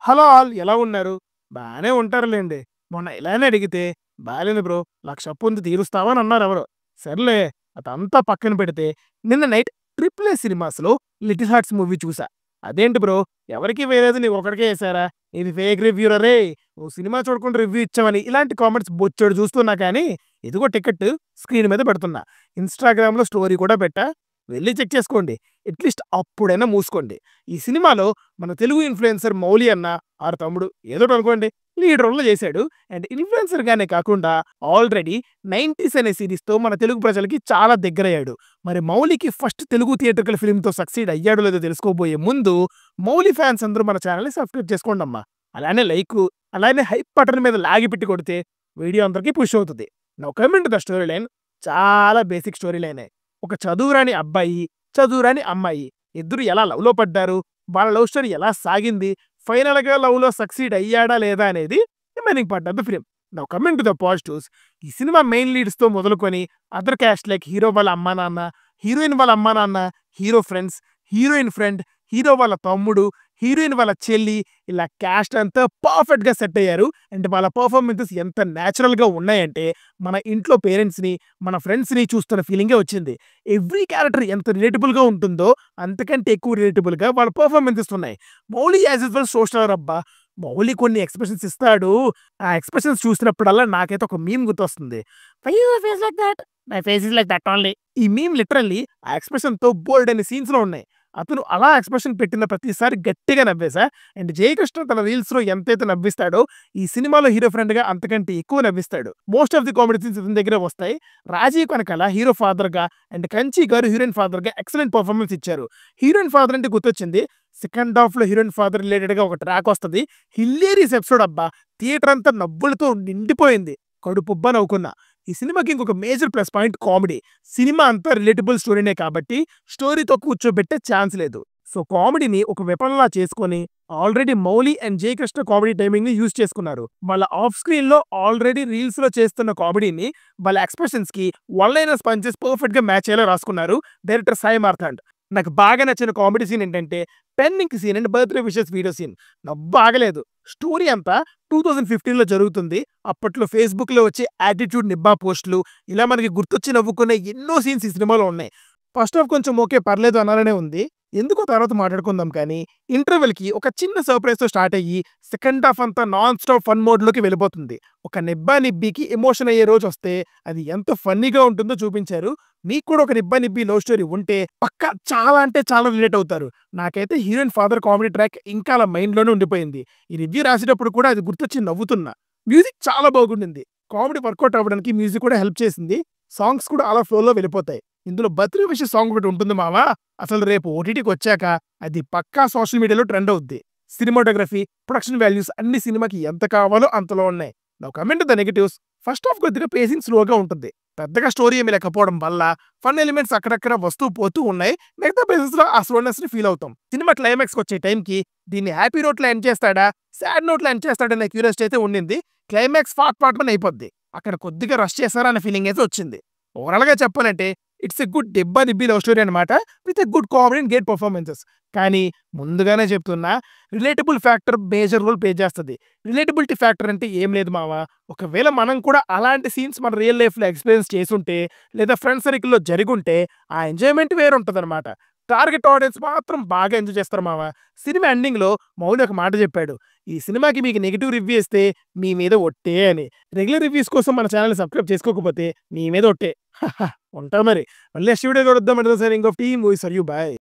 Hello all ఎలా ఉన్నారు? బానే ఉంటారులెండి. మొన్న ఇలానే అడిగితే, "బాలేను బ్రో, లక్ష అప్పు ఉంది తీరుస్తావా?" అని అన్నారెవరో. సర్లే అదంతా పక్కన పెడితే, నిన్న నైట్ 'ట్రిపుల్ ఏ' సినిమాస్‌లో 'లిటిల్ హార్ట్స్' మూవీ చూసా. అదేంటి బ్రో ఎవరికీ వేయలేదు నీకొక్కడికే ఏసారా? ఇది ఫేక్ రివ్యూరా రేయ్! నువ్వు సినిమా చూడకుండా రివ్యూ ఇచ్చావని ఇలాంటి కామెంట్స్ బొచ్చెడు చూస్తున్నా కానీ, ఇదిగో టికెట్ స్క్రీన్ మీద పెడుతున్నా. ఇన్‌స్టాగ్రామ్‌లో స్టోరీ కూడా పెట్టా. వెళ్లి చెక్ చేసుకోండి. అట్‌లీస్ట్ అప్పుడైనా మూసుకోండి. ఈ సినిమాలో మన తెలుగు ఇన్‌ఫ్లుయెన్సర్ 'మౌలి' అన్న, ఆడి తమ్ముడు ఏదోటి అనుకోండి లీడ్ రోల్‌లో చేశాడు. అండ్ ఇన్‌ఫ్లుయెన్సర్‌గానే కాకుండా ఆల్రెడీ 90స్ అనే సీరీస్‌తో మన తెలుగు ప్రజలకి చాలా దగ్గరయ్యాడు. మరి 'మౌలికి' ఫస్ట్ తెలుగు థియేట్రికల్ ఫిల్మ్‌తో సక్సీడ్ అయ్యాడో లేదో తెలుసుకోబోయే ముందు 'మౌలి' ఫ్యాన్స్ అందరూ మన ఛానెల్‌ని సబ్స్క్రైబ్ చేసుకోండమ్మా. అలానే లైకు, అలానే హైప్ బటన్ మీద లాగిపెట్టి కొడితే వీడియో అందరికి పుష్ అవుతది. Now coming to the story line. చాలా బేసిక్ స్టోరీ లైనే. ఒక చదువురాని అబ్బాయి, చదువురాని అమ్మాయి ఇద్దరు ఎలా లవ్‌లో పడ్డారు? వాళ్ళ లవ్ స్టోరీ ఎలా సాగింది? ఫైనల్‌గా లవ్‌లో సక్సీడ్ అయ్యాడా లేదా అనేది remaining part of the film. Now coming to the positives. ఈ సినిమా మెయిన్ లీడ్స్‌తో మొదలుకొని అదర్ క్యాస్ట్ లైక్ హీరో వాళ్ళ అమ్మానాన్న, హీరోయిన్ వాళ్ళ అమ్మానాన్న, hero friends, heroine friend, hero వాళ్ళ తమ్ముడు, హీరోయిన్ వాళ్ళ చెల్లి ఇలా క్యాస్ట్ అంతా పర్ఫెక్ట్‌గా సెట్ అయ్యారు. అండ్ వాళ్ళ పెర్ఫార్మన్సెస్ ఎంత నేచురల్‌గా ఉన్నాయంటే మన ఇంట్లో పేరెంట్స్‌ని, మన ఫ్రెండ్స్‌ని చూస్తున్న ఫీలింగే వచ్చింది. ఎవ్రీ క్యారెక్టర్ ఎంత రిలేటబుల్‌గా ఉంటుందో అంతకంటే ఎక్కువ రిలేటబుల్‌గా వాళ్ళ పెర్ఫార్మన్సెస్ ఉన్నాయి. మౌలి యాజ్ యూజువల్ సోషల్ అబ్బా! మౌలి కొన్ని ఎక్స్‌ప్రెషన్స్ ఇస్తాడు. ఆ ఎక్స్‌ప్రెషన్స్ చూసినప్పుడల్లా నాకైతే ఒక మీమ్ గుర్తొస్తుంది. Why your face like that? My face is like that only. ఈ మీమ్ లిటరల్లీ ఆ ఎక్స్‌ప్రెషన్‌తో బోలెడన్ని సీన్స్‌లో ఉన్నాయి. అతను అలా ఎక్స్‌ప్రెషన్ పెట్టిన ప్రతిసారి గట్టిగా నవ్వేశా. అండ్ జయకృష్ణ తన రీల్స్‌లో ఎంతైతే నవ్విస్తాడో, ఈ సినిమాలో హీరో ఫ్రెండ్‌గా అంతకంటే ఎక్కువ నవ్విస్తాడు. Most of the comedy scenes ఇతని దగ్గరే వస్తాయి. రాజీవ్ కనకాల హీరో ఫాదర్‌గా అండ్ కంచి గారు హీరోయిన్ ఫాదర్‌గా ఎక్సలెంట్ పెర్ఫార్మన్స్ ఇచ్చారు. హీరోయిన్ ఫాదర్ అంటే గుర్తొచ్చింది. సెకండ్ హాఫ్‌లో హీరోయిన్ ఫాదర్ రిలేటెడ్‌గా ఒక ట్రాక్ వస్తది. హిల్లేరియస్ ఎపిసోడ్ అబ్బా! థియేటర్ అంతా నవ్వులతో నిండిపోయింది. కడుపుబ్బా నవ్వుకున్నా. ఈ సినిమాకి ఇంకొక major plus point comedy. Cinema అంతా రిలేటబుల్ స్టోరీనే కాబట్టి స్టోరీతో కూర్చోబెట్టే ఛాన్స్ లేదు. సో కామెడీని ఒక వెపన్‌లా చేసుకొని already 'Mouli' and 'Jayakrishna' comedy టైమింగ్‌ని యూజ్ చేసుకున్నారు. వాళ్ళ ఆఫ్ స్క్రీన్‌లో ఆల్రెడీ రీల్స్‌లో చేస్తున్న కామెడీని వాళ్ళ ఎక్స్‌ప్రెషన్స్‌కి వన్ లైనర్స్ పంచెస్ పర్ఫెక్ట్‌గా మ్యాచ్ అయ్యేలా రాసుకున్నారు డైరెక్టర్ సాయి మార్తాండ్. నాకు బాగా నచ్చిన కామెడీ సీన్ ఏంటంటే penning scene and birthday wishes video scene. నవ్వు ఆగలేదు. స్టోరీ అంతా 2015లో జరుగుతుంది. అప్పట్లో ఫేస్‌బుక్‌లో వచ్చే యాటిట్యూడ్ నిబ్బా పోస్ట్‌లు ఇలా మనకి గుర్తొచ్చి నవ్వుకునే ఎన్నో సీన్స్ ఈ సినిమాలో ఉన్నాయి. ఫస్ట్ హాఫ్ కొంచెం ఓకే పర్లేదు అనాలనే ఉంది. ఎందుకో తర్వాత మాట్లాడుకుందాం కానీ, ఇంటర్వెల్‌కి ఒక చిన్న సర్ప్రైజ్‌తో స్టార్ట్ అయ్యి, సెకండ్ హాఫ్ అంతా నాన్ స్టాప్ ఫన్ మోడ్‌లోకి వెళ్ళిపోతుంది. ఒక నిబ్బా నిబ్బికి ఎమోషన్ అయ్యే రోజొస్తే అది ఎంత ఫన్నీగా ఉంటుందో చూపించారు. మీకు కూడా ఒక నిబ్బా నిబ్బి లవ్ స్టోరీ ఉంటే పక్కా చాలా అంటే చాలా రిలేట్ అవుతారు. నాకైతే హీరోయిన్ ఫాదర్ కామెడీ ట్రాక్ ఇంకా అలా మైండ్‌లోనే ఉండిపోయింది. ఈ రివ్యూ రాసేటప్పుడు కూడా అది గుర్తొచ్చి నవ్వుతున్నా. మ్యూజిక్ చాలా బాగుండింది. కామెడీ వర్కౌట్ అవ్వడానికి మ్యూజిక్ కూడా హెల్ప్ చేసింది. సాంగ్స్ కూడా అలా ఫ్లోలో వెళ్ళిపోతాయి. ఇందులో 'బర్త్‌డే విషెస్' సాంగ్ ఒకటి ఉంటుంది మావా! అసలు రేపు ఓటీటీకొచ్చాక అది పక్కా సోషల్ మీడియాలో ట్రెండ్ అవుద్ది. సినిమాటోగ్రఫీ, ప్రొడక్షన్ వాల్యూస్ అన్ని సినిమాకి ఎంత కావాలో అంతలో ఉన్నాయి. Now coming to the negatives. First half కొద్దిగా పేసింగ్ స్లోగా ఉంటుంది. పెద్దగా స్టోరీ ఏమీ లేకపోవడం వల్ల ఫన్ ఎలిమెంట్స్ అక్కడక్కడ వస్తూ పోతూ ఉన్నాయి. మిగతా ప్లేసెస్‌లో ఆ స్లోనెస్‌ని ఫీల్ అవుతాం. సినిమా క్లైమాక్స్‌కొచ్చే టైంకి దీన్ని హ్యాపీ నోట్‌లో ఎండ్ చేస్తాడా? సాడ్ నోట్‌లో ఎండ్ చేస్తాడనే క్యూరియాసిటీ అయితే ఉండింది. క్లైమాక్స్ ఫాట్ అయిపోద్ది. అక్కడ కొద్దిగా రష్ చేశారా అనే ఫీలింగ్ అయితే వచ్చింది. ఓవరాల్‌గా చెప్పాలంటే ఇట్స్ ఎ గుడ్ డిబ్బా నిబ్బి లవ్ స్టోరీ అనమాట. With a good comedy and great performances. కానీ ముందుగానే చెప్తున్నా relatable factor major role play చేస్తది. రిలేటబిలిటీ ఫ్యాక్టర్ అంటే ఏం లేదు మావా. ఒకవేళ మనం కూడా అలాంటి సీన్స్ మన రియల్ లైఫ్‌లో ఎక్స్‌పీరియన్స్ చేసుంటే, లేదా ఫ్రెండ్ సర్కిల్‌లో జరిగుంటే ఆ ఎంజాయ్‌మెంట్ వేరుంటదనమాట. టార్గెట్ ఆడియన్స్ మాత్రం బాగా ఎంజాయ్ చేస్తారు మావా. సినిమా ఎండింగ్‌లో మౌలి ఒక మాట చెప్పాడు. ఈ సినిమాకి మీకు నెగెటివ్ రివ్యూ ఇస్తే మీ మీద ఒట్టే అని. రెగ్యులర్ రివ్యూస్ కోసం మన ఛానెల్‌ని సబ్స్క్రైబ్ చేసుకోకపోతే మీ మీద ఒట్టే. ఉంటా మరి. మళ్ళీ నెక్స్ట్ వీడియోలో కలుద్దాం. Until then signing off team movies for you. By.